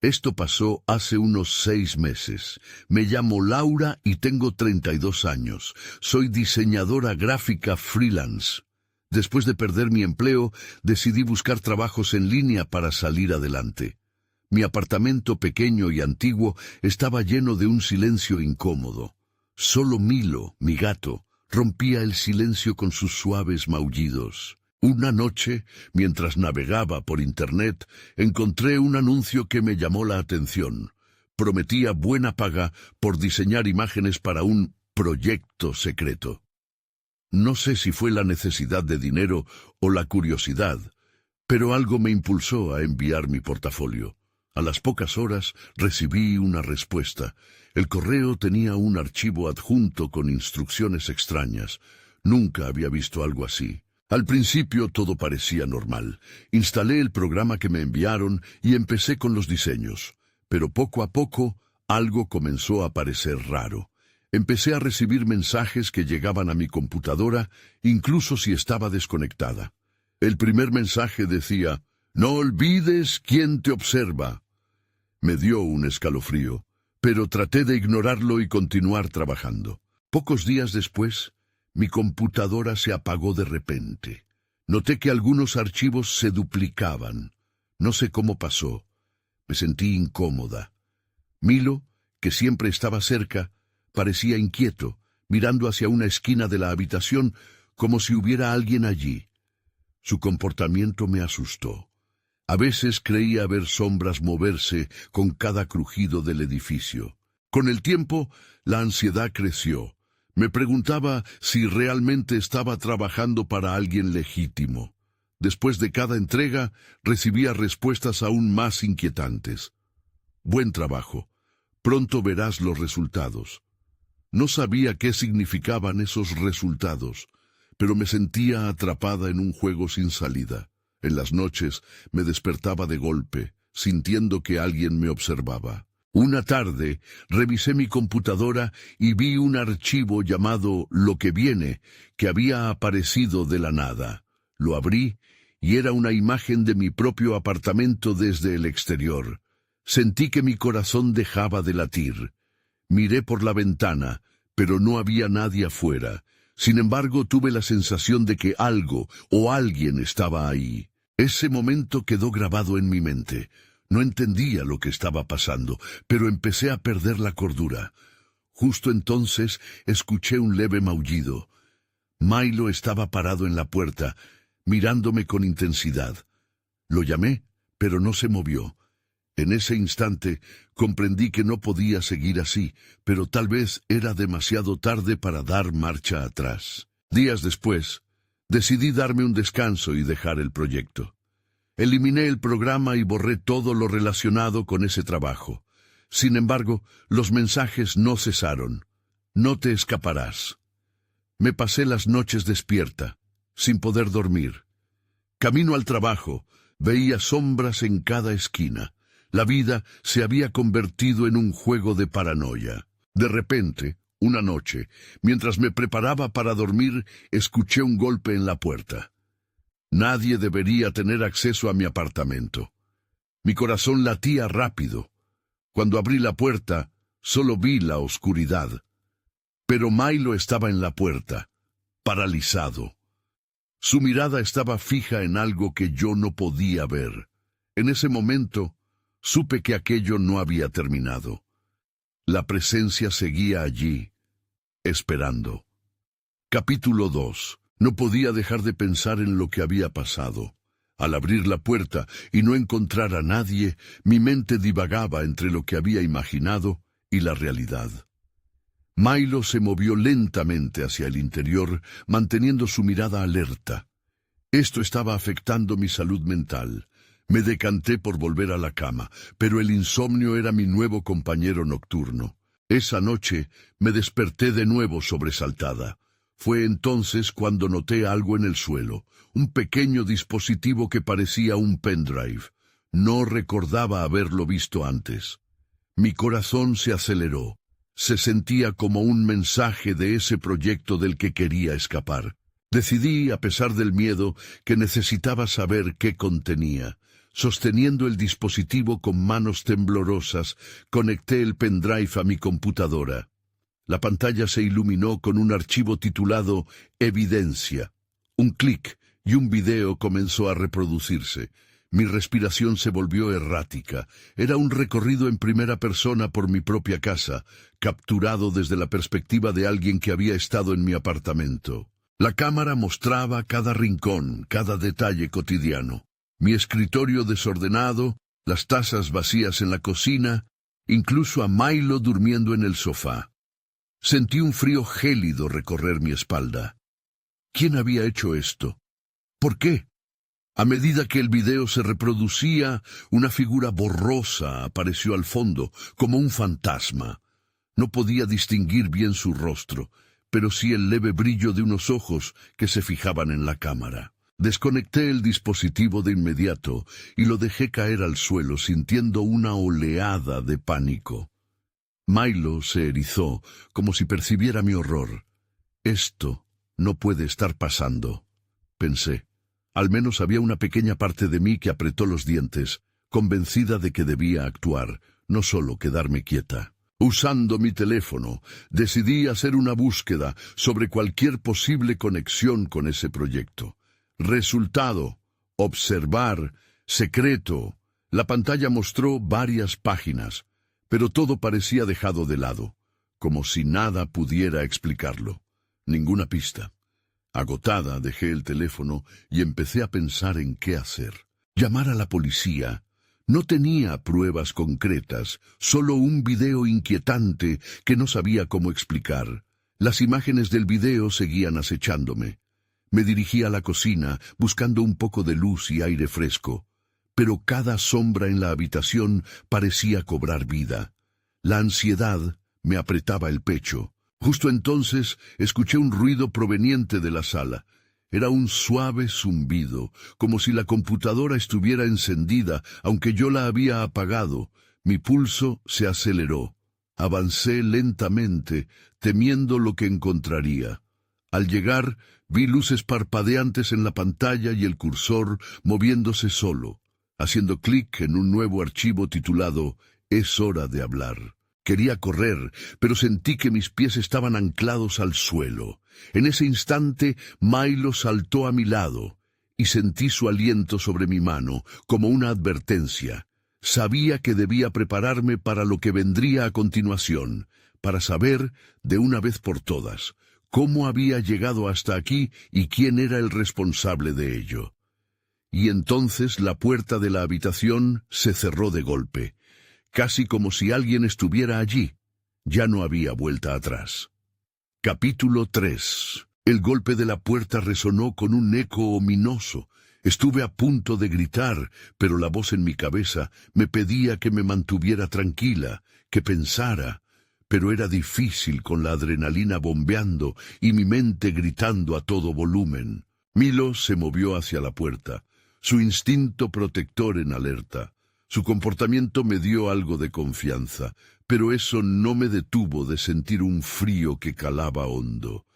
Esto pasó hace unos 6 meses. Me llamo Laura y tengo 32 años. Soy diseñadora gráfica freelance. Después de perder mi empleo, decidí buscar trabajos en línea para salir adelante. Mi apartamento pequeño y antiguo estaba lleno de un silencio incómodo. Solo Milo, mi gato, rompía el silencio con sus suaves maullidos. Una noche, mientras navegaba por Internet, encontré un anuncio que me llamó la atención. Prometía buena paga por diseñar imágenes para un proyecto secreto. No sé si fue la necesidad de dinero o la curiosidad, pero algo me impulsó a enviar mi portafolio. A las pocas horas recibí una respuesta. El correo tenía un archivo adjunto con instrucciones extrañas. Nunca había visto algo así. Al principio todo parecía normal. Instalé el programa que me enviaron y empecé con los diseños. Pero poco a poco algo comenzó a parecer raro. Empecé a recibir mensajes que llegaban a mi computadora, incluso si estaba desconectada. El primer mensaje decía: «No olvides quién te observa». Me dio un escalofrío, pero traté de ignorarlo y continuar trabajando. Pocos días después, mi computadora se apagó de repente. Noté que algunos archivos se duplicaban. No sé cómo pasó. Me sentí incómoda. Milo, que siempre estaba cerca, parecía inquieto, mirando hacia una esquina de la habitación como si hubiera alguien allí. Su comportamiento me asustó. A veces creía ver sombras moverse con cada crujido del edificio. Con el tiempo, la ansiedad creció. Me preguntaba si realmente estaba trabajando para alguien legítimo. Después de cada entrega, recibía respuestas aún más inquietantes. «Buen trabajo. Pronto verás los resultados». No sabía qué significaban esos resultados, pero me sentía atrapada en un juego sin salida. En las noches me despertaba de golpe, sintiendo que alguien me observaba. Una tarde, revisé mi computadora y vi un archivo llamado Lo que viene, que había aparecido de la nada. Lo abrí y era una imagen de mi propio apartamento desde el exterior. Sentí que mi corazón dejaba de latir. Miré por la ventana, pero no había nadie afuera. Sin embargo, tuve la sensación de que algo o alguien estaba ahí. Ese momento quedó grabado en mi mente. No entendía lo que estaba pasando, pero empecé a perder la cordura. Justo entonces escuché un leve maullido. Milo estaba parado en la puerta, mirándome con intensidad. Lo llamé, pero no se movió. En ese instante comprendí que no podía seguir así, pero tal vez era demasiado tarde para dar marcha atrás. Días después, decidí darme un descanso y dejar el proyecto. Eliminé el programa y borré todo lo relacionado con ese trabajo. Sin embargo, los mensajes no cesaron. «No te escaparás». Me pasé las noches despierta, sin poder dormir. Camino al trabajo, veía sombras en cada esquina. La vida se había convertido en un juego de paranoia. De repente, una noche, mientras me preparaba para dormir, escuché un golpe en la puerta. Nadie debería tener acceso a mi apartamento. Mi corazón latía rápido. Cuando abrí la puerta, solo vi la oscuridad. Pero Milo estaba en la puerta, paralizado. Su mirada estaba fija en algo que yo no podía ver. En ese momento, supe que aquello no había terminado. La presencia seguía allí, esperando. Capítulo 2. No podía dejar de pensar en lo que había pasado. Al abrir la puerta y no encontrar a nadie, mi mente divagaba entre lo que había imaginado y la realidad. Milo se movió lentamente hacia el interior, manteniendo su mirada alerta. Esto estaba afectando mi salud mental. Me decanté por volver a la cama, pero el insomnio era mi nuevo compañero nocturno. Esa noche me desperté de nuevo sobresaltada. Fue entonces cuando noté algo en el suelo, un pequeño dispositivo que parecía un pendrive. No recordaba haberlo visto antes. Mi corazón se aceleró. Se sentía como un mensaje de ese proyecto del que quería escapar. Decidí, a pesar del miedo, que necesitaba saber qué contenía. Sosteniendo el dispositivo con manos temblorosas, conecté el pendrive a mi computadora. La pantalla se iluminó con un archivo titulado Evidencia. Un clic y un video comenzó a reproducirse. Mi respiración se volvió errática. Era un recorrido en primera persona por mi propia casa, capturado desde la perspectiva de alguien que había estado en mi apartamento. La cámara mostraba cada rincón, cada detalle cotidiano. Mi escritorio desordenado, las tazas vacías en la cocina, incluso a Milo durmiendo en el sofá. Sentí un frío gélido recorrer mi espalda. ¿Quién había hecho esto? ¿Por qué? A medida que el video se reproducía, una figura borrosa apareció al fondo, como un fantasma. No podía distinguir bien su rostro, pero sí el leve brillo de unos ojos que se fijaban en la cámara. Desconecté el dispositivo de inmediato y lo dejé caer al suelo, sintiendo una oleada de pánico. Milo se erizó, como si percibiera mi horror. Esto no puede estar pasando, pensé. Al menos había una pequeña parte de mí que apretó los dientes, convencida de que debía actuar, no solo quedarme quieta. Usando mi teléfono, decidí hacer una búsqueda sobre cualquier posible conexión con ese proyecto. Resultado: observar, secreto. La pantalla mostró varias páginas, pero todo parecía dejado de lado, como si nada pudiera explicarlo. Ninguna pista. Agotada, dejé el teléfono y empecé a pensar en qué hacer. Llamar a la policía. No tenía pruebas concretas, solo un video inquietante que no sabía cómo explicar. Las imágenes del video seguían acechándome. Me dirigí a la cocina, buscando un poco de luz y aire fresco, pero cada sombra en la habitación parecía cobrar vida. La ansiedad me apretaba el pecho. Justo entonces escuché un ruido proveniente de la sala. Era un suave zumbido, como si la computadora estuviera encendida, aunque yo la había apagado. Mi pulso se aceleró. Avancé lentamente, temiendo lo que encontraría. Al llegar, vi luces parpadeantes en la pantalla y el cursor moviéndose solo, haciendo clic en un nuevo archivo titulado «Es hora de hablar». Quería correr, pero sentí que mis pies estaban anclados al suelo. En ese instante, Milo saltó a mi lado, y sentí su aliento sobre mi mano, como una advertencia. Sabía que debía prepararme para lo que vendría a continuación, para saber, de una vez por todas, cómo había llegado hasta aquí y quién era el responsable de ello. Y entonces la puerta de la habitación se cerró de golpe. Casi como si alguien estuviera allí. Ya no había vuelta atrás. Capítulo 3. El golpe de la puerta resonó con un eco ominoso. Estuve a punto de gritar, pero la voz en mi cabeza me pedía que me mantuviera tranquila, que pensara. Pero era difícil con la adrenalina bombeando y mi mente gritando a todo volumen. Milo se movió hacia la puerta, su instinto protector en alerta. Su comportamiento me dio algo de confianza, pero eso no me detuvo de sentir un frío que calaba hondo.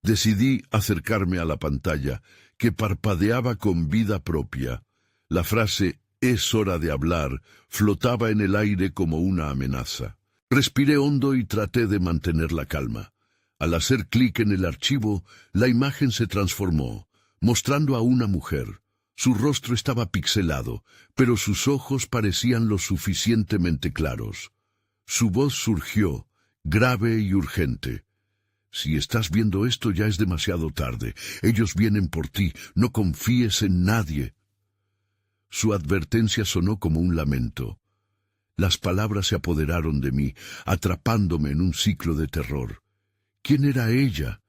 Decidí acercarme a la pantalla, que parpadeaba con vida propia. La frase «Es hora de hablar» flotaba en el aire como una amenaza. Respiré hondo y traté de mantener la calma. Al hacer clic en el archivo, la imagen se transformó, mostrando a una mujer. Su rostro estaba pixelado, pero sus ojos parecían lo suficientemente claros. Su voz surgió, grave y urgente. «Si estás viendo esto ya es demasiado tarde. Ellos vienen por ti. No confíes en nadie». Su advertencia sonó como un lamento. Las palabras se apoderaron de mí, atrapándome en un ciclo de terror. ¿Quién era ella?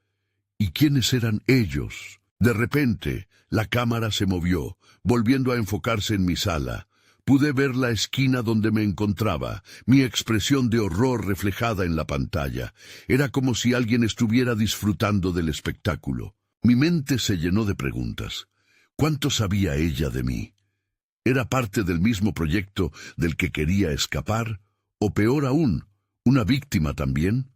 ¿Y quiénes eran ellos? De repente, la cámara se movió, volviendo a enfocarse en mi sala. Pude ver la esquina donde me encontraba, mi expresión de horror reflejada en la pantalla. Era como si alguien estuviera disfrutando del espectáculo. Mi mente se llenó de preguntas. ¿Cuánto sabía ella de mí? ¿Era parte del mismo proyecto del que quería escapar? ¿O peor aún, una víctima también?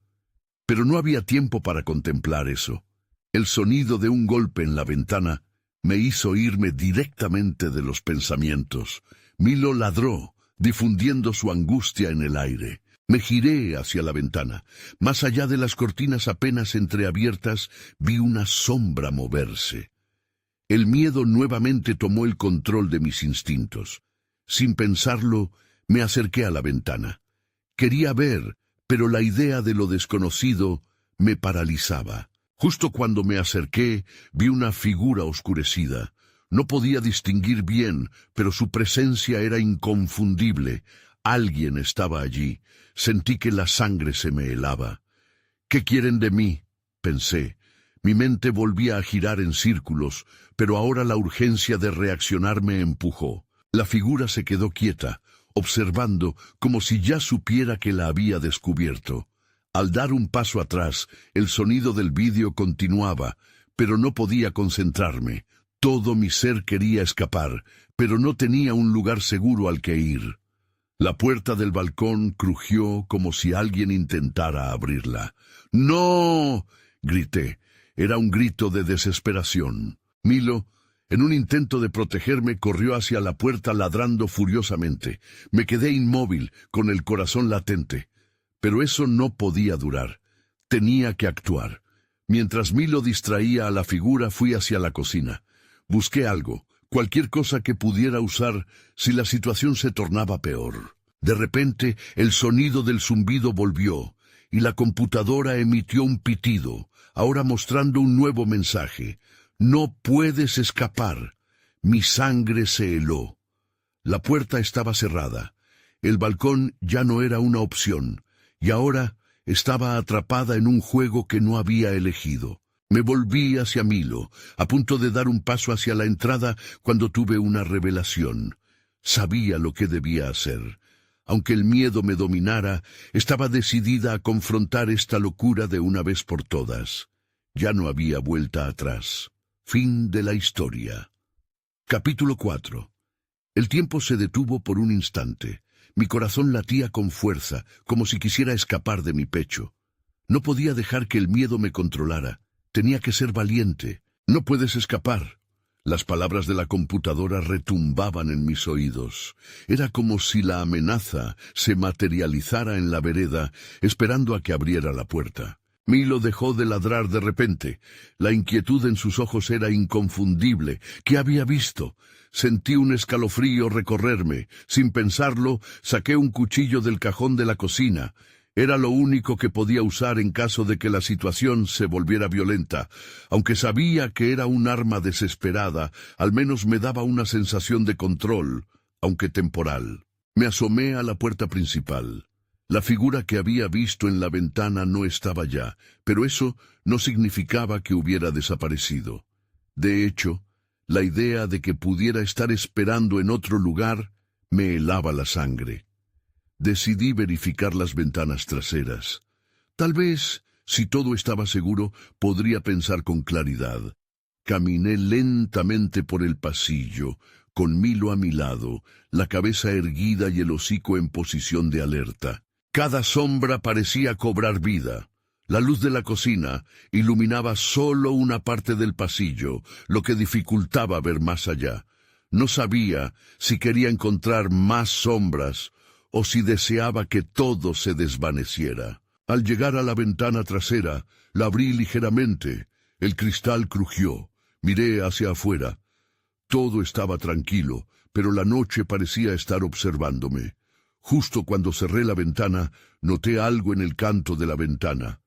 Pero no había tiempo para contemplar eso. El sonido de un golpe en la ventana me hizo irme directamente de los pensamientos. Milo ladró, difundiendo su angustia en el aire. Me giré hacia la ventana. Más allá de las cortinas apenas entreabiertas, vi una sombra moverse. El miedo nuevamente tomó el control de mis instintos. Sin pensarlo, me acerqué a la ventana. Quería ver, pero la idea de lo desconocido me paralizaba. Justo cuando me acerqué, vi una figura oscurecida. No podía distinguir bien, pero su presencia era inconfundible. Alguien estaba allí. Sentí que la sangre se me helaba. ¿Qué quieren de mí?, pensé. Mi mente volvía a girar en círculos, pero ahora la urgencia de reaccionar me empujó. La figura se quedó quieta, observando como si ya supiera que la había descubierto. Al dar un paso atrás, el sonido del vídeo continuaba, pero no podía concentrarme. Todo mi ser quería escapar, pero no tenía un lugar seguro al que ir. La puerta del balcón crujió como si alguien intentara abrirla. ¡No!, grité. Era un grito de desesperación. Milo, en un intento de protegerme, corrió hacia la puerta ladrando furiosamente. Me quedé inmóvil, con el corazón latente. Pero eso no podía durar. Tenía que actuar. Mientras Milo distraía a la figura, fui hacia la cocina. Busqué algo, cualquier cosa que pudiera usar si la situación se tornaba peor. De repente, el sonido del zumbido volvió, y la computadora emitió un pitido, ahora mostrando un nuevo mensaje. «No puedes escapar». Mi sangre se heló. La puerta estaba cerrada. El balcón ya no era una opción, y ahora estaba atrapada en un juego que no había elegido. Me volví hacia Milo, a punto de dar un paso hacia la entrada cuando tuve una revelación. Sabía lo que debía hacer. Aunque el miedo me dominara, estaba decidida a confrontar esta locura de una vez por todas. Ya no había vuelta atrás. Fin de la historia. Capítulo 4. El tiempo se detuvo por un instante. Mi corazón latía con fuerza, como si quisiera escapar de mi pecho. No podía dejar que el miedo me controlara. Tenía que ser valiente. «No puedes escapar». Las palabras de la computadora retumbaban en mis oídos. Era como si la amenaza se materializara en la vereda, esperando a que abriera la puerta. Milo dejó de ladrar de repente. La inquietud en sus ojos era inconfundible. ¿Qué había visto? Sentí un escalofrío recorrerme. Sin pensarlo, saqué un cuchillo del cajón de la cocina. Era lo único que podía usar en caso de que la situación se volviera violenta. Aunque sabía que era un arma desesperada, al menos me daba una sensación de control, aunque temporal. Me asomé a la puerta principal. La figura que había visto en la ventana no estaba ya, pero eso no significaba que hubiera desaparecido. De hecho, la idea de que pudiera estar esperando en otro lugar me helaba la sangre. Decidí verificar las ventanas traseras. Tal vez, si todo estaba seguro, podría pensar con claridad. Caminé lentamente por el pasillo, con Milo a mi lado, la cabeza erguida y el hocico en posición de alerta. Cada sombra parecía cobrar vida. La luz de la cocina iluminaba solo una parte del pasillo, lo que dificultaba ver más allá. No sabía si quería encontrar más sombras o si deseaba que todo se desvaneciera. Al llegar a la ventana trasera, la abrí ligeramente. El cristal crujió. Miré hacia afuera. Todo estaba tranquilo, pero la noche parecía estar observándome. Justo cuando cerré la ventana, noté algo en el canto de la ventana.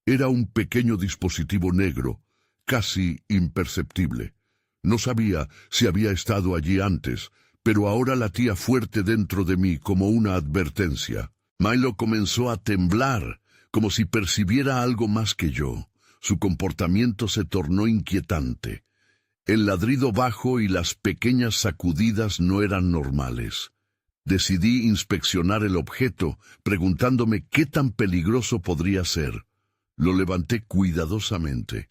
Era un pequeño dispositivo negro, casi imperceptible. No sabía si había estado allí antes, pero ahora latía fuerte dentro de mí como una advertencia. Milo comenzó a temblar, como si percibiera algo más que yo. Su comportamiento se tornó inquietante. El ladrido bajo y las pequeñas sacudidas no eran normales. Decidí inspeccionar el objeto, preguntándome qué tan peligroso podría ser. Lo levanté cuidadosamente.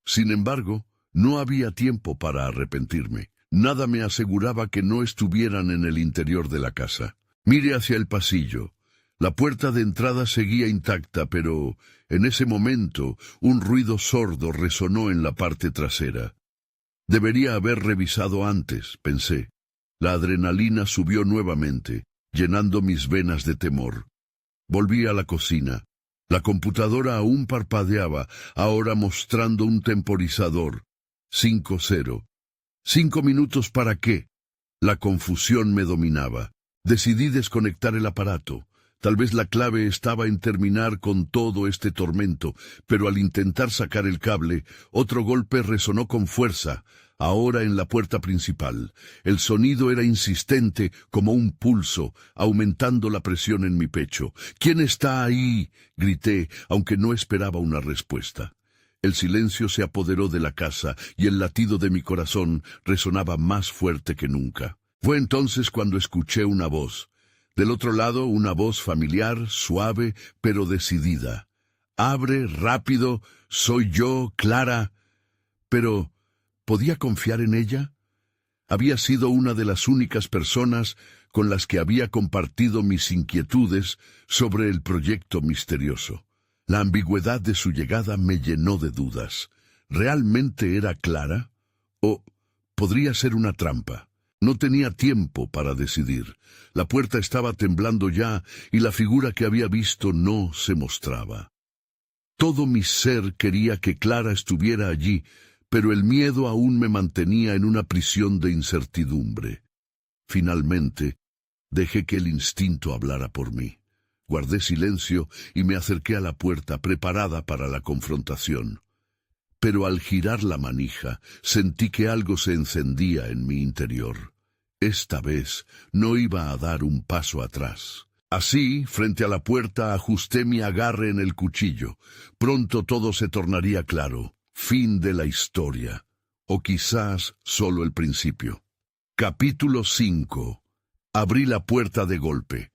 Sin embargo, no había tiempo para arrepentirme. Nada me aseguraba que no estuvieran en el interior de la casa. Miré hacia el pasillo. La puerta de entrada seguía intacta, pero en ese momento un ruido sordo resonó en la parte trasera. Debería haber revisado antes, pensé. La adrenalina subió nuevamente, llenando mis venas de temor. Volví a la cocina. La computadora aún parpadeaba, ahora mostrando un temporizador. 5-0. ¿5 minutos para qué? La confusión me dominaba. Decidí desconectar el aparato. Tal vez la clave estaba en terminar con todo este tormento, pero al intentar sacar el cable, otro golpe resonó con fuerza, ahora en la puerta principal. El sonido era insistente, como un pulso, aumentando la presión en mi pecho. «¿Quién está ahí?», grité, aunque no esperaba una respuesta. El silencio se apoderó de la casa y el latido de mi corazón resonaba más fuerte que nunca. Fue entonces cuando escuché una voz. Del otro lado, una voz familiar, suave, pero decidida. «Abre, rápido, soy yo, Clara». Pero, ¿podía confiar en ella? Había sido una de las únicas personas con las que había compartido mis inquietudes sobre el proyecto misterioso. La ambigüedad de su llegada me llenó de dudas. ¿Realmente era Clara? ¿O podría ser una trampa? No tenía tiempo para decidir. La puerta estaba temblando ya y la figura que había visto no se mostraba. Todo mi ser quería que Clara estuviera allí, pero el miedo aún me mantenía en una prisión de incertidumbre. Finalmente, dejé que el instinto hablara por mí. Guardé silencio y me acerqué a la puerta, preparada para la confrontación. Pero al girar la manija, sentí que algo se encendía en mi interior. Esta vez no iba a dar un paso atrás. Así, frente a la puerta, ajusté mi agarre en el cuchillo. Pronto todo se tornaría claro. Fin de la historia. O quizás solo el principio. Capítulo 5. Abrí la puerta de golpe.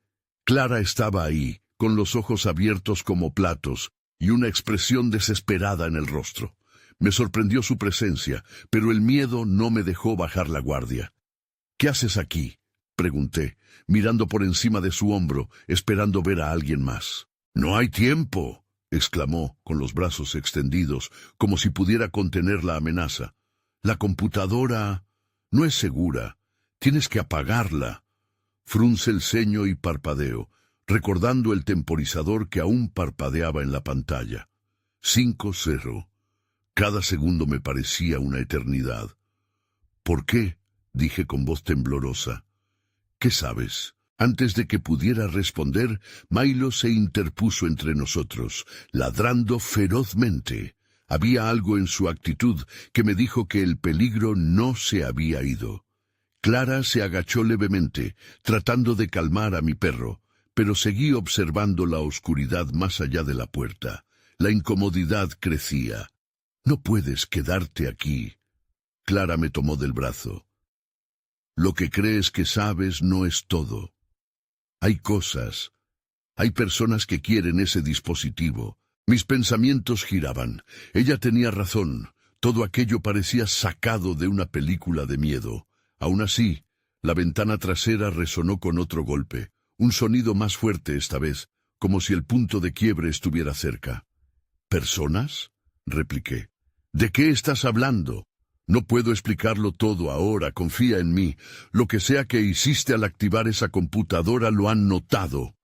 Clara estaba ahí, con los ojos abiertos como platos y una expresión desesperada en el rostro. Me sorprendió su presencia, pero el miedo no me dejó bajar la guardia. «¿Qué haces aquí?», pregunté, mirando por encima de su hombro, esperando ver a alguien más. «No hay tiempo», exclamó, con los brazos extendidos, como si pudiera contener la amenaza. «La computadora no es segura. Tienes que apagarla». Frunce el ceño y parpadeo, recordando el temporizador que aún parpadeaba en la pantalla. 5-0. Cada segundo me parecía una eternidad. «¿Por qué?», dije con voz temblorosa. «¿Qué sabes?». Antes de que pudiera responder, Milo se interpuso entre nosotros, ladrando ferozmente. Había algo en su actitud que me dijo que el peligro no se había ido. Clara se agachó levemente, tratando de calmar a mi perro, pero seguí observando la oscuridad más allá de la puerta. La incomodidad crecía. «No puedes quedarte aquí». Clara me tomó del brazo. «Lo que crees que sabes no es todo. Hay cosas, hay personas que quieren ese dispositivo». Mis pensamientos giraban. Ella tenía razón. Todo aquello parecía sacado de una película de miedo. Aún así, la ventana trasera resonó con otro golpe, un sonido más fuerte esta vez, como si el punto de quiebre estuviera cerca. «¿Personas?», repliqué. «¿De qué estás hablando?». «No puedo explicarlo todo ahora, confía en mí. Lo que sea que hiciste al activar esa computadora lo han notado».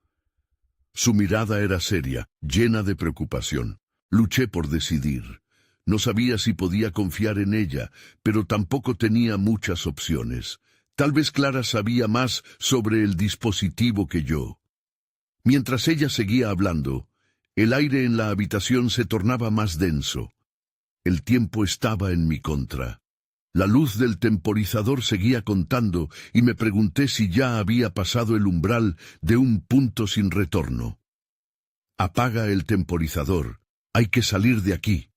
Su mirada era seria, llena de preocupación. Luché por decidir. No sabía si podía confiar en ella, pero tampoco tenía muchas opciones. Tal vez Clara sabía más sobre el dispositivo que yo. Mientras ella seguía hablando, el aire en la habitación se tornaba más denso. El tiempo estaba en mi contra. La luz del temporizador seguía contando y me pregunté si ya había pasado el umbral de un punto sin retorno. «Apaga el temporizador. Hay que salir de aquí»,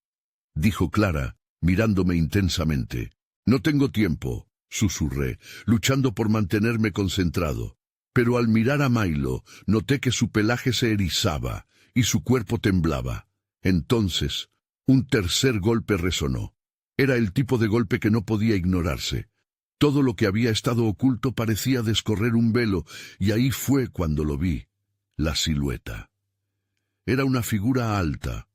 dijo Clara, mirándome intensamente. «No tengo tiempo», susurré, luchando por mantenerme concentrado. Pero al mirar a Milo, noté que su pelaje se erizaba y su cuerpo temblaba. Entonces, un tercer golpe resonó. Era el tipo de golpe que no podía ignorarse. Todo lo que había estado oculto parecía descorrer un velo, y ahí fue cuando lo vi, la silueta. Era una figura alta,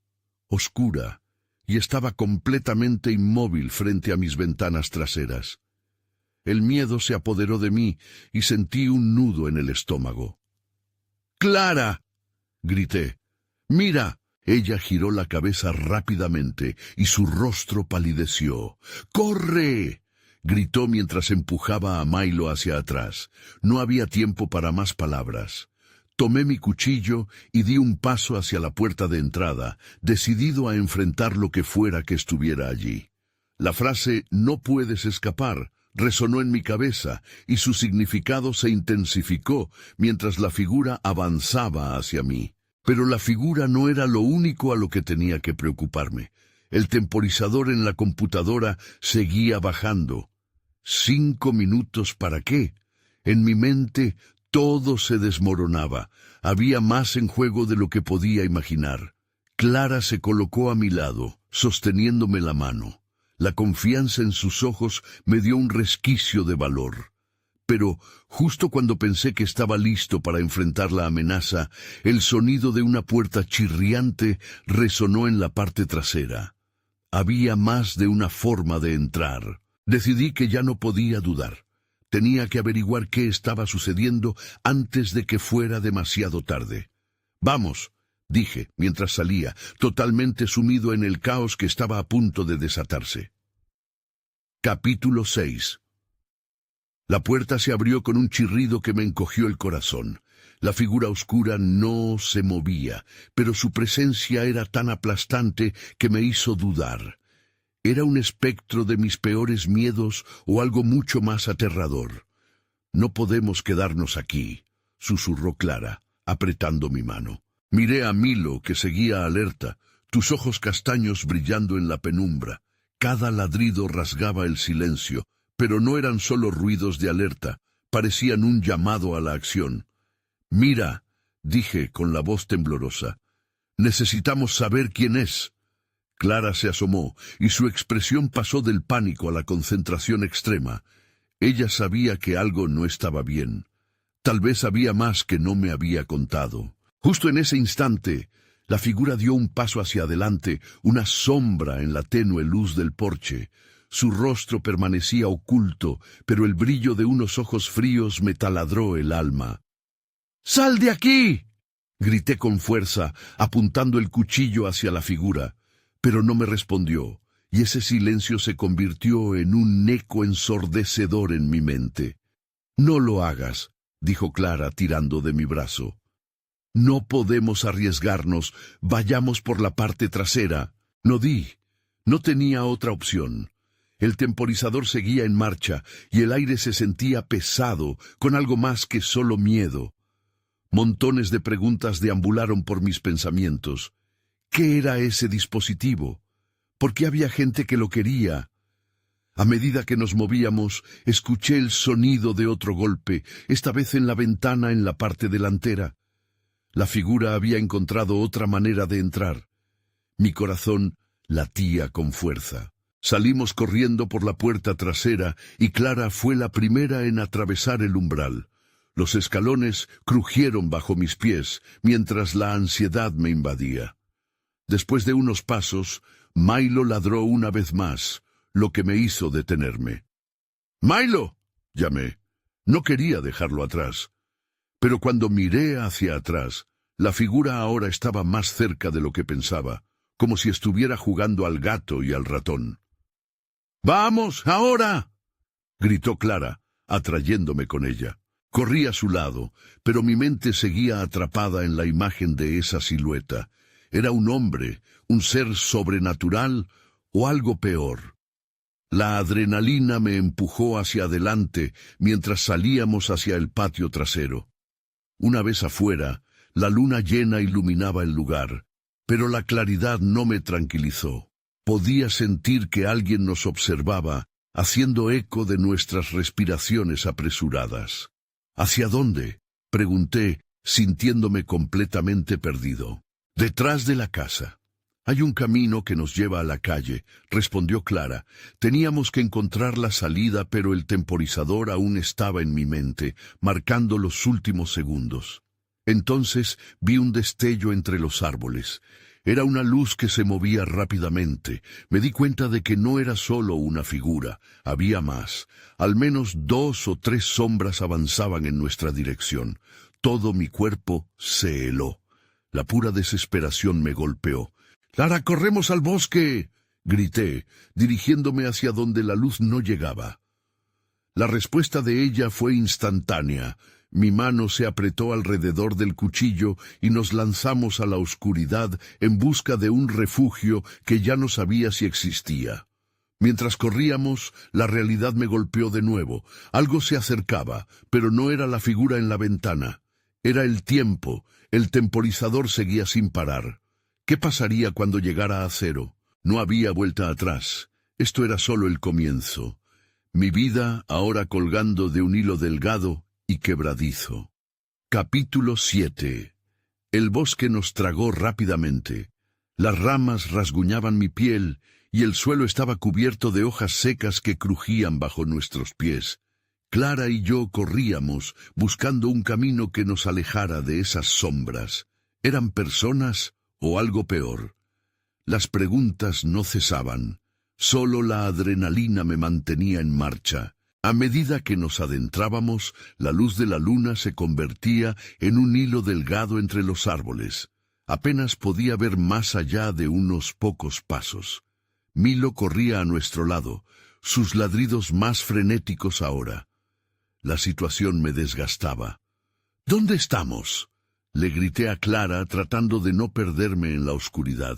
oscura, y estaba completamente inmóvil frente a mis ventanas traseras. El miedo se apoderó de mí y sentí un nudo en el estómago. ¡Clara!, grité. ¡Mira! Ella giró la cabeza rápidamente y su rostro palideció. ¡Corre!, gritó mientras empujaba a Milo hacia atrás. No había tiempo para más palabras. Tomé mi cuchillo y di un paso hacia la puerta de entrada, decidido a enfrentar lo que fuera que estuviera allí. La frase «no puedes escapar» resonó en mi cabeza y su significado se intensificó mientras la figura avanzaba hacia mí. Pero la figura no era lo único a lo que tenía que preocuparme. El temporizador en la computadora seguía bajando. 5 minutos, ¿para qué? En mi mente todo se desmoronaba. Había más en juego de lo que podía imaginar. Clara se colocó a mi lado, sosteniéndome la mano. La confianza en sus ojos me dio un resquicio de valor. Pero, justo cuando pensé que estaba listo para enfrentar la amenaza, el sonido de una puerta chirriante resonó en la parte trasera. Había más de una forma de entrar. Decidí que ya no podía dudar. Tenía que averiguar qué estaba sucediendo antes de que fuera demasiado tarde. «Vamos», dije mientras salía, totalmente sumido en el caos que estaba a punto de desatarse. Capítulo 6. La puerta se abrió con un chirrido que me encogió el corazón. La figura oscura no se movía, pero su presencia era tan aplastante que me hizo dudar. ¿Era un espectro de mis peores miedos o algo mucho más aterrador? «No podemos quedarnos aquí», susurró Clara, apretando mi mano. Miré a Milo, que seguía alerta, tus ojos castaños brillando en la penumbra. Cada ladrido rasgaba el silencio, pero no eran solo ruidos de alerta, parecían un llamado a la acción. «Mira», dije con la voz temblorosa, «necesitamos saber quién es». Clara se asomó, y su expresión pasó del pánico a la concentración extrema. Ella sabía que algo no estaba bien. Tal vez había más que no me había contado. Justo en ese instante, la figura dio un paso hacia adelante, una sombra en la tenue luz del porche. Su rostro permanecía oculto, pero el brillo de unos ojos fríos me taladró el alma. «¡Sal de aquí!», grité con fuerza, apuntando el cuchillo hacia la figura. Pero no me respondió, y ese silencio se convirtió en un eco ensordecedor en mi mente. «No lo hagas», dijo Clara tirando de mi brazo. «No podemos arriesgarnos, vayamos por la parte trasera». No tenía otra opción. El temporizador seguía en marcha, y el aire se sentía pesado, con algo más que solo miedo. Montones de preguntas deambularon por mis pensamientos. ¿Qué era ese dispositivo? ¿Por qué había gente que lo quería? A medida que nos movíamos, escuché el sonido de otro golpe, esta vez en la ventana en la parte delantera. La figura había encontrado otra manera de entrar. Mi corazón latía con fuerza. Salimos corriendo por la puerta trasera y Clara fue la primera en atravesar el umbral. Los escalones crujieron bajo mis pies, mientras la ansiedad me invadía. Después de unos pasos, Milo ladró una vez más, lo que me hizo detenerme. «¡Milo!», llamé. No quería dejarlo atrás. Pero cuando miré hacia atrás, la figura ahora estaba más cerca de lo que pensaba, como si estuviera jugando al gato y al ratón. «¡Vamos, ahora!», gritó Clara, atrayéndome con ella. Corrí a su lado, pero mi mente seguía atrapada en la imagen de esa silueta. ¿Era un hombre, un ser sobrenatural o algo peor? La adrenalina me empujó hacia adelante mientras salíamos hacia el patio trasero. Una vez afuera, la luna llena iluminaba el lugar, pero la claridad no me tranquilizó. Podía sentir que alguien nos observaba, haciendo eco de nuestras respiraciones apresuradas. «¿Hacia dónde?», pregunté, sintiéndome completamente perdido. «Detrás de la casa. Hay un camino que nos lleva a la calle», respondió Clara. Teníamos que encontrar la salida, pero el temporizador aún estaba en mi mente, marcando los últimos segundos. Entonces vi un destello entre los árboles. Era una luz que se movía rápidamente. Me di cuenta de que no era solo una figura, había más. Al menos 2 o 3 sombras avanzaban en nuestra dirección. Todo mi cuerpo se heló. La pura desesperación me golpeó. «¡Lara, corremos al bosque!», grité, dirigiéndome hacia donde la luz no llegaba. La respuesta de ella fue instantánea. Mi mano se apretó alrededor del cuchillo y nos lanzamos a la oscuridad en busca de un refugio que ya no sabía si existía. Mientras corríamos, la realidad me golpeó de nuevo. Algo se acercaba, pero no era la figura en la ventana. Era el tiempo. El temporizador seguía sin parar. ¿Qué pasaría cuando llegara a 0? No había vuelta atrás. Esto era solo el comienzo. Mi vida ahora colgando de un hilo delgado y quebradizo. Capítulo 7. El bosque nos tragó rápidamente. Las ramas rasguñaban mi piel y el suelo estaba cubierto de hojas secas que crujían bajo nuestros pies. Clara y yo corríamos, buscando un camino que nos alejara de esas sombras. ¿Eran personas o algo peor? Las preguntas no cesaban. Solo la adrenalina me mantenía en marcha. A medida que nos adentrábamos, la luz de la luna se convertía en un hilo delgado entre los árboles. Apenas podía ver más allá de unos pocos pasos. Milo corría a nuestro lado, sus ladridos más frenéticos ahora. La situación me desgastaba. «¿Dónde estamos?», le grité a Clara, tratando de no perderme en la oscuridad.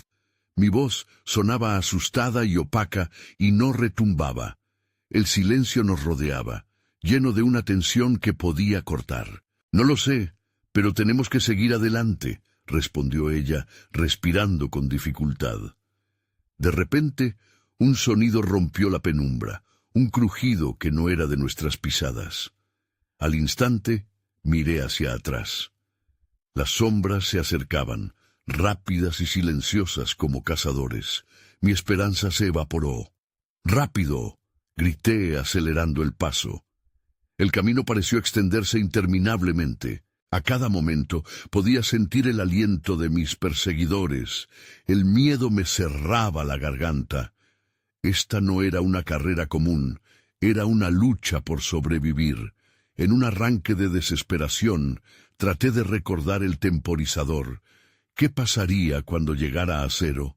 Mi voz sonaba asustada y opaca y no retumbaba. El silencio nos rodeaba, lleno de una tensión que podía cortar. «No lo sé, pero tenemos que seguir adelante», respondió ella, respirando con dificultad. De repente, un sonido rompió la penumbra, un crujido que no era de nuestras pisadas. Al instante, miré hacia atrás. Las sombras se acercaban, rápidas y silenciosas como cazadores. Mi esperanza se evaporó. «¡Rápido!», grité acelerando el paso. El camino pareció extenderse interminablemente. A cada momento podía sentir el aliento de mis perseguidores. El miedo me cerraba la garganta. Esta no era una carrera común, era una lucha por sobrevivir. En un arranque de desesperación, traté de recordar el temporizador. ¿Qué pasaría cuando llegara a 0?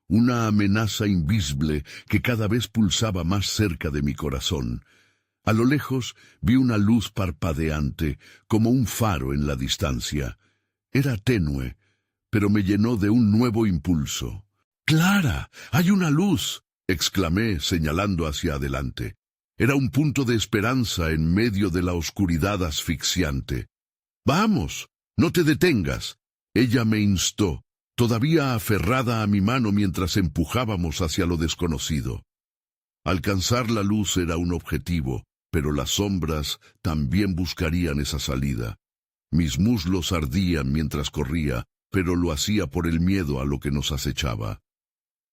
Una amenaza invisible que cada vez pulsaba más cerca de mi corazón. A lo lejos vi una luz parpadeante, como un faro en la distancia. Era tenue, pero me llenó de un nuevo impulso. «¡Clara! ¡Hay una luz!», exclamé, señalando hacia adelante. Era un punto de esperanza en medio de la oscuridad asfixiante. «¡Vamos! ¡No te detengas!», ella me instó, todavía aferrada a mi mano mientras empujábamos hacia lo desconocido. Alcanzar la luz era un objetivo, pero las sombras también buscarían esa salida. Mis muslos ardían mientras corría, pero lo hacía por el miedo a lo que nos acechaba.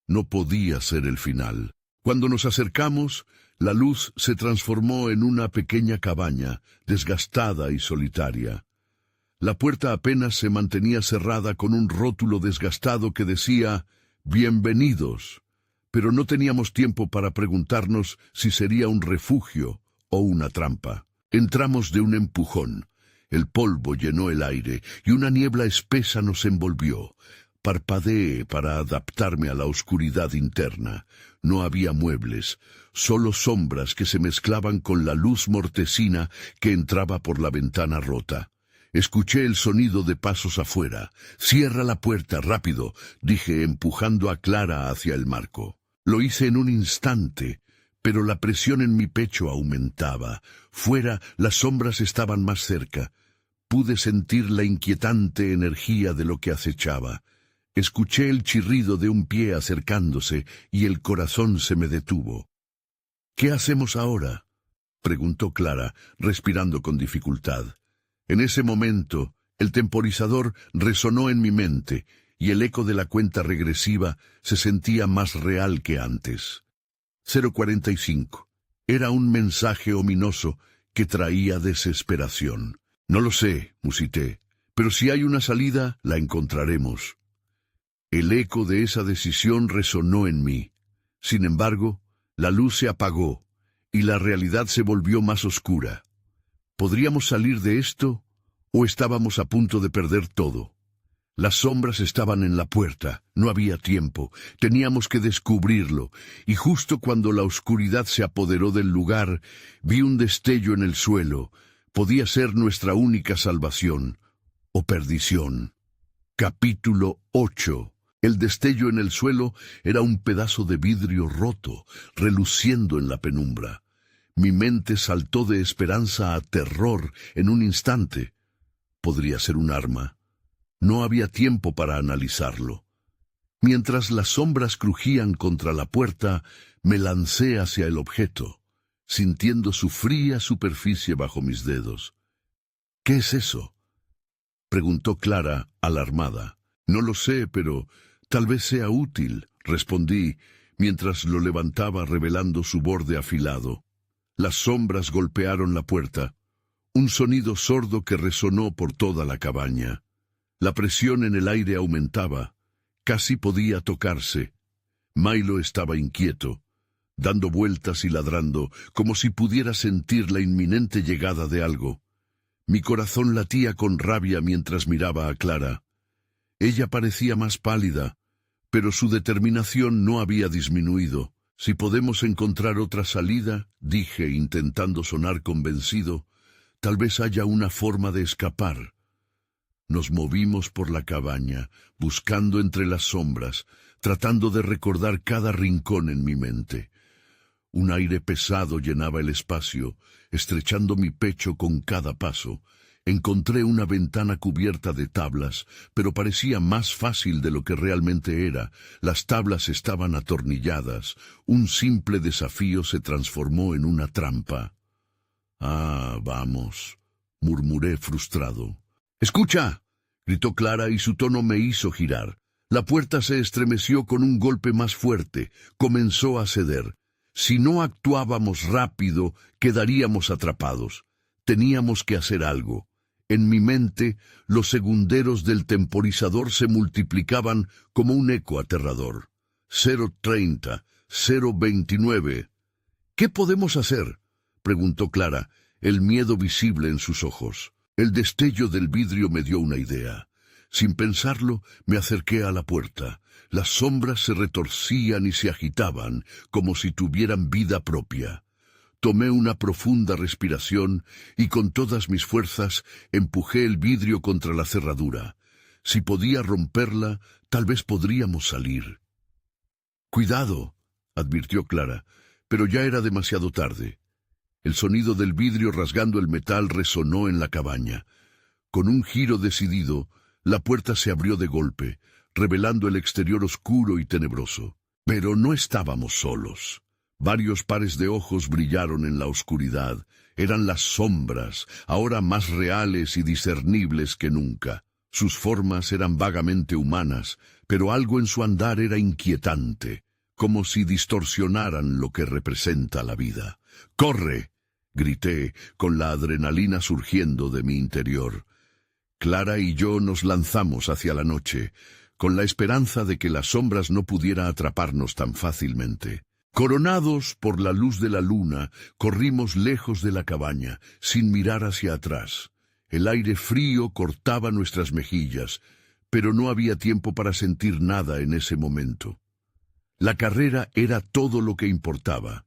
No podía ser el final. Cuando nos acercamos, la luz se transformó en una pequeña cabaña, desgastada y solitaria. La puerta apenas se mantenía cerrada con un rótulo desgastado que decía «Bienvenidos», pero no teníamos tiempo para preguntarnos si sería un refugio o una trampa. Entramos de un empujón. El polvo llenó el aire y una niebla espesa nos envolvió. Parpadeé para adaptarme a la oscuridad interna. No había muebles, solo sombras que se mezclaban con la luz mortecina que entraba por la ventana rota. Escuché el sonido de pasos afuera. «Cierra la puerta, rápido», dije, empujando a Clara hacia el marco. Lo hice en un instante, pero la presión en mi pecho aumentaba. Fuera, las sombras estaban más cerca. Pude sentir la inquietante energía de lo que acechaba. Escuché el chirrido de un pie acercándose y el corazón se me detuvo. «¿Qué hacemos ahora?», preguntó Clara, respirando con dificultad. En ese momento, el temporizador resonó en mi mente y el eco de la cuenta regresiva se sentía más real que antes. 0:45. Era un mensaje ominoso que traía desesperación. «No lo sé», musité, «pero si hay una salida, la encontraremos». El eco de esa decisión resonó en mí. Sin embargo, la luz se apagó y la realidad se volvió más oscura. ¿Podríamos salir de esto o estábamos a punto de perder todo? Las sombras estaban en la puerta, no había tiempo, teníamos que descubrirlo, y justo cuando la oscuridad se apoderó del lugar, vi un destello en el suelo. Podía ser nuestra única salvación o perdición. Capítulo 8. El destello en el suelo era un pedazo de vidrio roto, reluciendo en la penumbra. Mi mente saltó de esperanza a terror en un instante. Podría ser un arma. No había tiempo para analizarlo. Mientras las sombras crujían contra la puerta, me lancé hacia el objeto, sintiendo su fría superficie bajo mis dedos. ¿Qué es eso?, preguntó Clara, alarmada. No lo sé, pero tal vez sea útil, respondí, mientras lo levantaba revelando su borde afilado. Las sombras golpearon la puerta, un sonido sordo que resonó por toda la cabaña. La presión en el aire aumentaba, casi podía tocarse. Milo estaba inquieto, dando vueltas y ladrando, como si pudiera sentir la inminente llegada de algo. Mi corazón latía con rabia mientras miraba a Clara. Ella parecía más pálida, pero su determinación no había disminuido. Si podemos encontrar otra salida, dije, intentando sonar convencido, tal vez haya una forma de escapar. Nos movimos por la cabaña, buscando entre las sombras, tratando de recordar cada rincón en mi mente. Un aire pesado llenaba el espacio, estrechando mi pecho con cada paso. Encontré una ventana cubierta de tablas, pero parecía más fácil de lo que realmente era. Las tablas estaban atornilladas. Un simple desafío se transformó en una trampa. «Ah, vamos», murmuré frustrado. «¡Escucha!», gritó Clara y su tono me hizo girar. La puerta se estremeció con un golpe más fuerte. Comenzó a ceder. Si no actuábamos rápido, quedaríamos atrapados. Teníamos que hacer algo. En mi mente, los segunderos del temporizador se multiplicaban como un eco aterrador. 0:30, 0:29. «¿Qué podemos hacer?», preguntó Clara, el miedo visible en sus ojos. El destello del vidrio me dio una idea. Sin pensarlo, me acerqué a la puerta. Las sombras se retorcían y se agitaban, como si tuvieran vida propia. Tomé una profunda respiración y con todas mis fuerzas empujé el vidrio contra la cerradura. Si podía romperla, tal vez podríamos salir. «Cuidado», advirtió Clara, pero ya era demasiado tarde. El sonido del vidrio rasgando el metal resonó en la cabaña. Con un giro decidido, la puerta se abrió de golpe, revelando el exterior oscuro y tenebroso. Pero no estábamos solos. Varios pares de ojos brillaron en la oscuridad. Eran las sombras, ahora más reales y discernibles que nunca. Sus formas eran vagamente humanas, pero algo en su andar era inquietante, como si distorsionaran lo que representa la vida. «¡Corre!», grité, con la adrenalina surgiendo de mi interior. Clara y yo nos lanzamos hacia la noche, con la esperanza de que las sombras no pudieran atraparnos tan fácilmente. Coronados por la luz de la luna, corrimos lejos de la cabaña, sin mirar hacia atrás. El aire frío cortaba nuestras mejillas, pero no había tiempo para sentir nada en ese momento. La carrera era todo lo que importaba.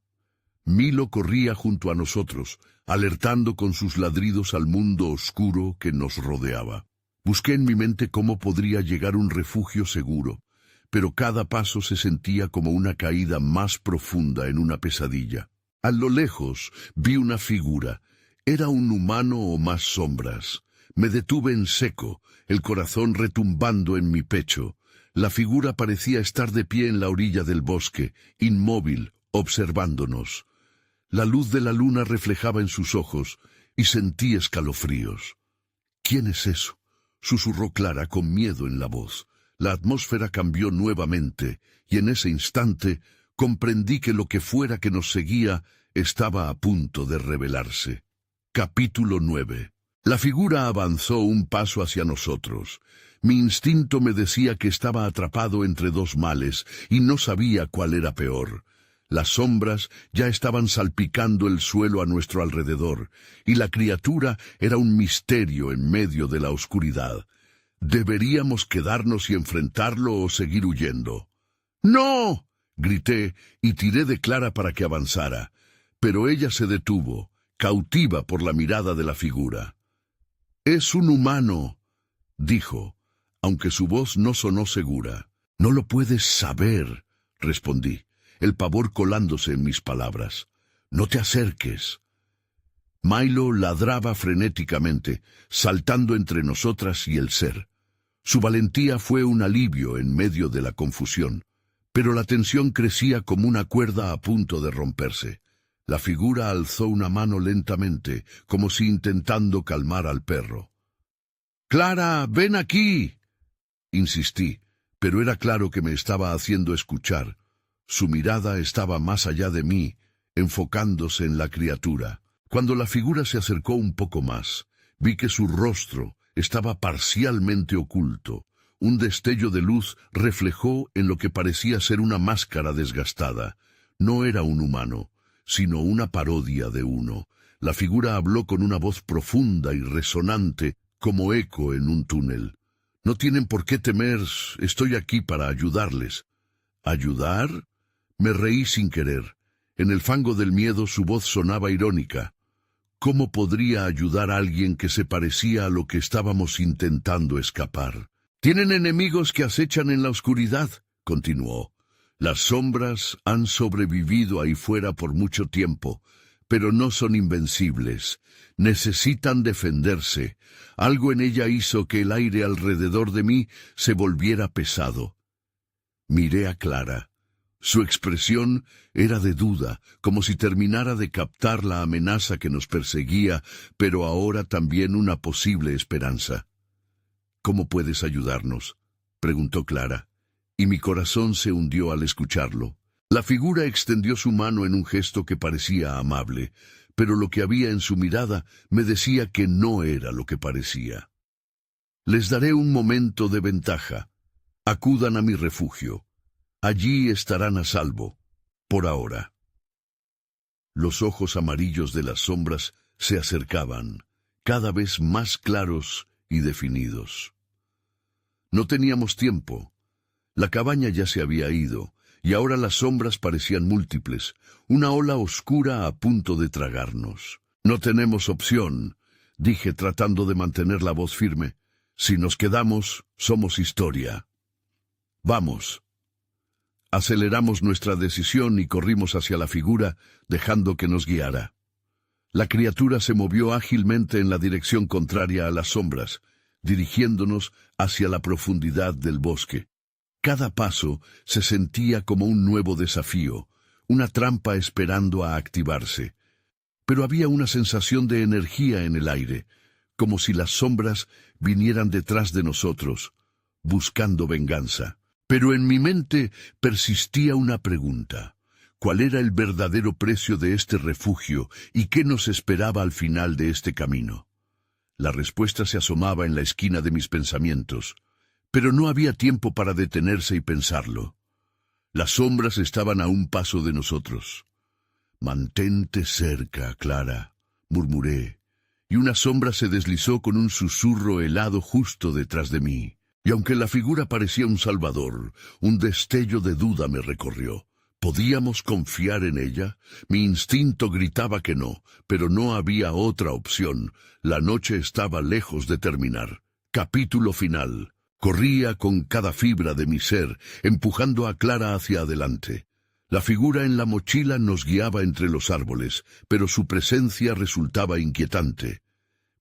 Milo corría junto a nosotros, alertando con sus ladridos al mundo oscuro que nos rodeaba. Busqué en mi mente cómo podría llegar a un refugio seguro, pero cada paso se sentía como una caída más profunda en una pesadilla. A lo lejos vi una figura. ¿Era un humano o más sombras? Me detuve en seco, el corazón retumbando en mi pecho. La figura parecía estar de pie en la orilla del bosque, inmóvil, observándonos. La luz de la luna reflejaba en sus ojos y sentí escalofríos. «¿Quién es eso?», susurró Clara con miedo en la voz. La atmósfera cambió nuevamente y en ese instante comprendí que lo que fuera que nos seguía estaba a punto de revelarse. Capítulo 9. La figura avanzó un paso hacia nosotros. Mi instinto me decía que estaba atrapado entre dos males y no sabía cuál era peor. Las sombras ya estaban salpicando el suelo a nuestro alrededor, y la criatura era un misterio en medio de la oscuridad. ¿Deberíamos quedarnos y enfrentarlo o seguir huyendo? ¡No!, grité y tiré de Clara para que avanzara, pero ella se detuvo, cautiva por la mirada de la figura. «Es un humano», dijo, aunque su voz no sonó segura. «No lo puedes saber», respondí, el pavor colándose en mis palabras. «No te acerques». Milo ladraba frenéticamente, saltando entre nosotras y el ser. Su valentía fue un alivio en medio de la confusión, pero la tensión crecía como una cuerda a punto de romperse. La figura alzó una mano lentamente, como si intentando calmar al perro. «Clara, ven aquí», insistí, pero era claro que me estaba haciendo escuchar. Su mirada estaba más allá de mí, enfocándose en la criatura. Cuando la figura se acercó un poco más, vi que su rostro estaba parcialmente oculto. Un destello de luz reflejó en lo que parecía ser una máscara desgastada. No era un humano, sino una parodia de uno. La figura habló con una voz profunda y resonante, como eco en un túnel. «No tienen por qué temer, estoy aquí para ayudarles». ¿Ayudar? Me reí sin querer. En el fango del miedo su voz sonaba irónica. ¿Cómo podría ayudar a alguien que se parecía a lo que estábamos intentando escapar? «Tienen enemigos que acechan en la oscuridad», continuó. «Las sombras han sobrevivido ahí fuera por mucho tiempo, pero no son invencibles. Necesitan defenderse. Algo en ella hizo que el aire alrededor de mí se volviera pesado». Miré a Clara. Su expresión era de duda, como si terminara de captar la amenaza que nos perseguía, pero ahora también una posible esperanza. «¿Cómo puedes ayudarnos?», preguntó Clara, y mi corazón se hundió al escucharlo. La figura extendió su mano en un gesto que parecía amable, pero lo que había en su mirada me decía que no era lo que parecía. «Les daré un momento de ventaja. Acudan a mi refugio. Allí estarán a salvo, por ahora». Los ojos amarillos de las sombras se acercaban, cada vez más claros y definidos. No teníamos tiempo. La cabaña ya se había ido, y ahora las sombras parecían múltiples, una ola oscura a punto de tragarnos. «No tenemos opción», dije tratando de mantener la voz firme. «Si nos quedamos, somos historia. Vamos». Aceleramos nuestra decisión y corrimos hacia la figura, dejando que nos guiara. La criatura se movió ágilmente en la dirección contraria a las sombras, dirigiéndonos hacia la profundidad del bosque. Cada paso se sentía como un nuevo desafío, una trampa esperando a activarse. Pero había una sensación de energía en el aire, como si las sombras vinieran detrás de nosotros, buscando venganza. Pero en mi mente persistía una pregunta. ¿Cuál era el verdadero precio de este refugio y qué nos esperaba al final de este camino? La respuesta se asomaba en la esquina de mis pensamientos, pero no había tiempo para detenerse y pensarlo. Las sombras estaban a un paso de nosotros. «Mantente cerca, Clara», murmuré, y una sombra se deslizó con un susurro helado justo detrás de mí. Y aunque la figura parecía un salvador, un destello de duda me recorrió. ¿Podíamos confiar en ella? Mi instinto gritaba que no, pero no había otra opción. La noche estaba lejos de terminar. Capítulo final. Corría con cada fibra de mi ser, empujando a Clara hacia adelante. La figura en la mochila nos guiaba entre los árboles, pero su presencia resultaba inquietante.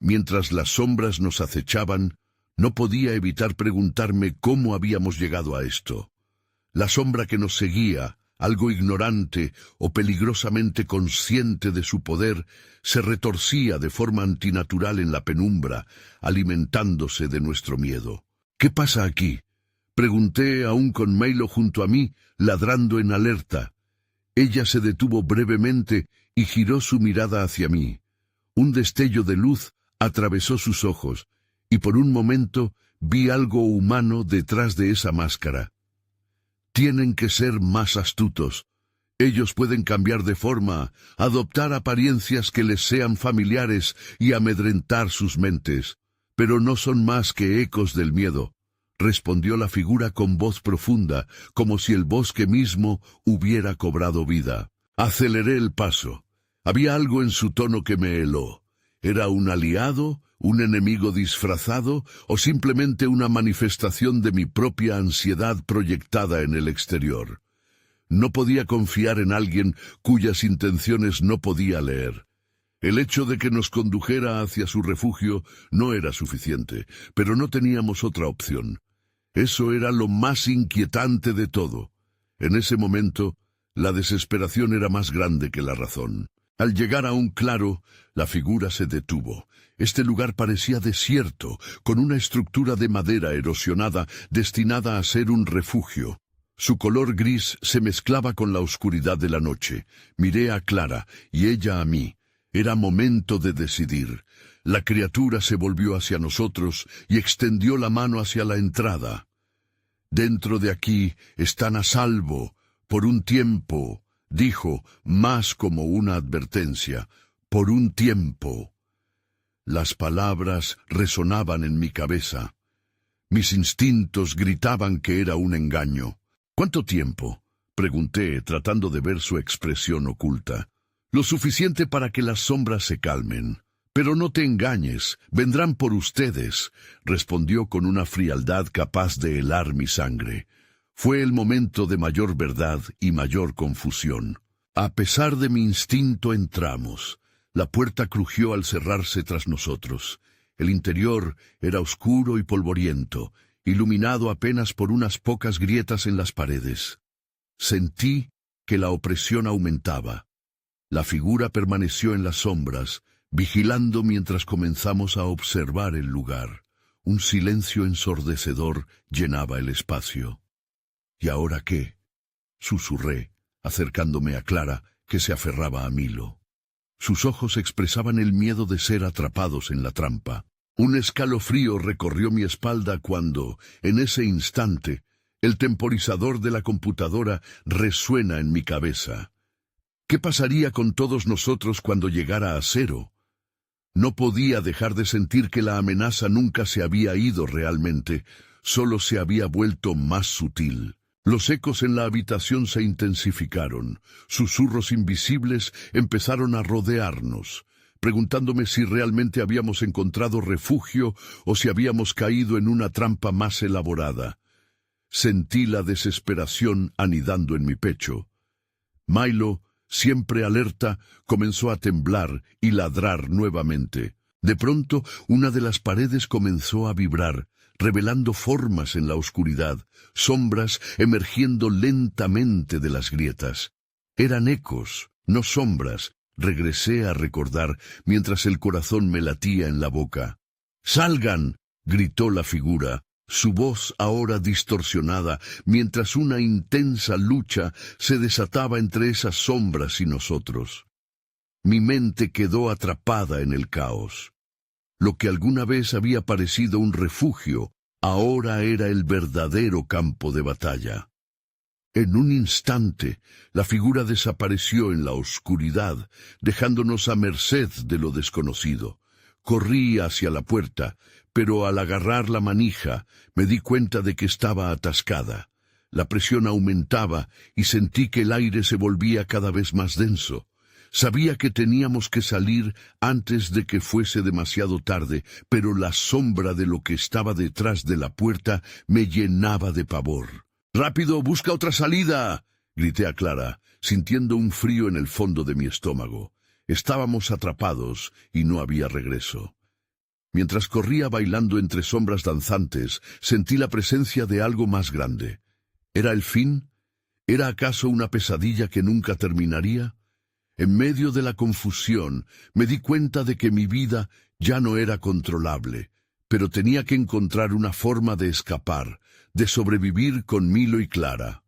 Mientras las sombras nos acechaban, no podía evitar preguntarme cómo habíamos llegado a esto. La sombra que nos seguía, algo ignorante o peligrosamente consciente de su poder, se retorcía de forma antinatural en la penumbra, alimentándose de nuestro miedo. «¿Qué pasa aquí?», pregunté aún con Milo junto a mí, ladrando en alerta. Ella se detuvo brevemente y giró su mirada hacia mí. Un destello de luz atravesó sus ojos, y por un momento vi algo humano detrás de esa máscara. Tienen que ser más astutos. Ellos pueden cambiar de forma, adoptar apariencias que les sean familiares y amedrentar sus mentes, pero no son más que ecos del miedo, respondió la figura con voz profunda, como si el bosque mismo hubiera cobrado vida. Aceleré el paso. Había algo en su tono que me heló. ¿Era un aliado, un enemigo disfrazado o simplemente una manifestación de mi propia ansiedad proyectada en el exterior? No podía confiar en alguien cuyas intenciones no podía leer. El hecho de que nos condujera hacia su refugio no era suficiente, pero no teníamos otra opción. Eso era lo más inquietante de todo. En ese momento, la desesperación era más grande que la razón. Al llegar a un claro, la figura se detuvo. Este lugar parecía desierto, con una estructura de madera erosionada destinada a ser un refugio. Su color gris se mezclaba con la oscuridad de la noche. Miré a Clara, y ella a mí. Era momento de decidir. La criatura se volvió hacia nosotros y extendió la mano hacia la entrada. «Dentro de aquí están a salvo, por un tiempo», dijo, más como una advertencia, «por un tiempo». Las palabras resonaban en mi cabeza. Mis instintos gritaban que era un engaño. «¿Cuánto tiempo?», pregunté, tratando de ver su expresión oculta. «Lo suficiente para que las sombras se calmen. Pero no te engañes, vendrán por ustedes», respondió con una frialdad capaz de helar mi sangre. Fue el momento de mayor verdad y mayor confusión. A pesar de mi instinto entramos. La puerta crujió al cerrarse tras nosotros. El interior era oscuro y polvoriento, iluminado apenas por unas pocas grietas en las paredes. Sentí que la opresión aumentaba. La figura permaneció en las sombras, vigilando mientras comenzamos a observar el lugar. Un silencio ensordecedor llenaba el espacio. «¿Y ahora qué?», susurré, acercándome a Clara, que se aferraba a Milo. Sus ojos expresaban el miedo de ser atrapados en la trampa. Un escalofrío recorrió mi espalda cuando, en ese instante, el temporizador de la computadora resuena en mi cabeza. ¿Qué pasaría con todos nosotros cuando llegara a cero? No podía dejar de sentir que la amenaza nunca se había ido realmente, solo se había vuelto más sutil. Los ecos en la habitación se intensificaron. Susurros invisibles empezaron a rodearnos, preguntándome si realmente habíamos encontrado refugio o si habíamos caído en una trampa más elaborada. Sentí la desesperación anidando en mi pecho. Milo, siempre alerta, comenzó a temblar y ladrar nuevamente. De pronto, una de las paredes comenzó a vibrar, revelando formas en la oscuridad, sombras emergiendo lentamente de las grietas. Eran ecos, no sombras, regresé a recordar mientras el corazón me latía en la boca. «¡Salgan!», gritó la figura, su voz ahora distorsionada, mientras una intensa lucha se desataba entre esas sombras y nosotros. Mi mente quedó atrapada en el caos. Lo que alguna vez había parecido un refugio, ahora era el verdadero campo de batalla. En un instante, la figura desapareció en la oscuridad, dejándonos a merced de lo desconocido. Corrí hacia la puerta, pero al agarrar la manija, me di cuenta de que estaba atascada. La presión aumentaba y sentí que el aire se volvía cada vez más denso. Sabía que teníamos que salir antes de que fuese demasiado tarde, pero la sombra de lo que estaba detrás de la puerta me llenaba de pavor. «¡Rápido, busca otra salida!», grité a Clara, sintiendo un frío en el fondo de mi estómago. Estábamos atrapados y no había regreso. Mientras corría bailando entre sombras danzantes, sentí la presencia de algo más grande. ¿Era el fin? ¿Era acaso una pesadilla que nunca terminaría? En medio de la confusión, me di cuenta de que mi vida ya no era controlable, pero tenía que encontrar una forma de escapar, de sobrevivir con Milo y Clara.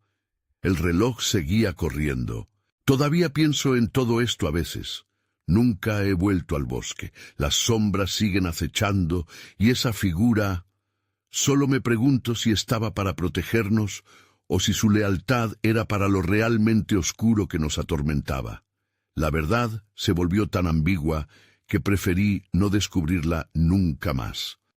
El reloj seguía corriendo. Todavía pienso en todo esto a veces. Nunca he vuelto al bosque. Las sombras siguen acechando y esa figura Solo me pregunto si estaba para protegernos o si su lealtad era para lo realmente oscuro que nos atormentaba. La verdad se volvió tan ambigua que preferí no descubrirla nunca más.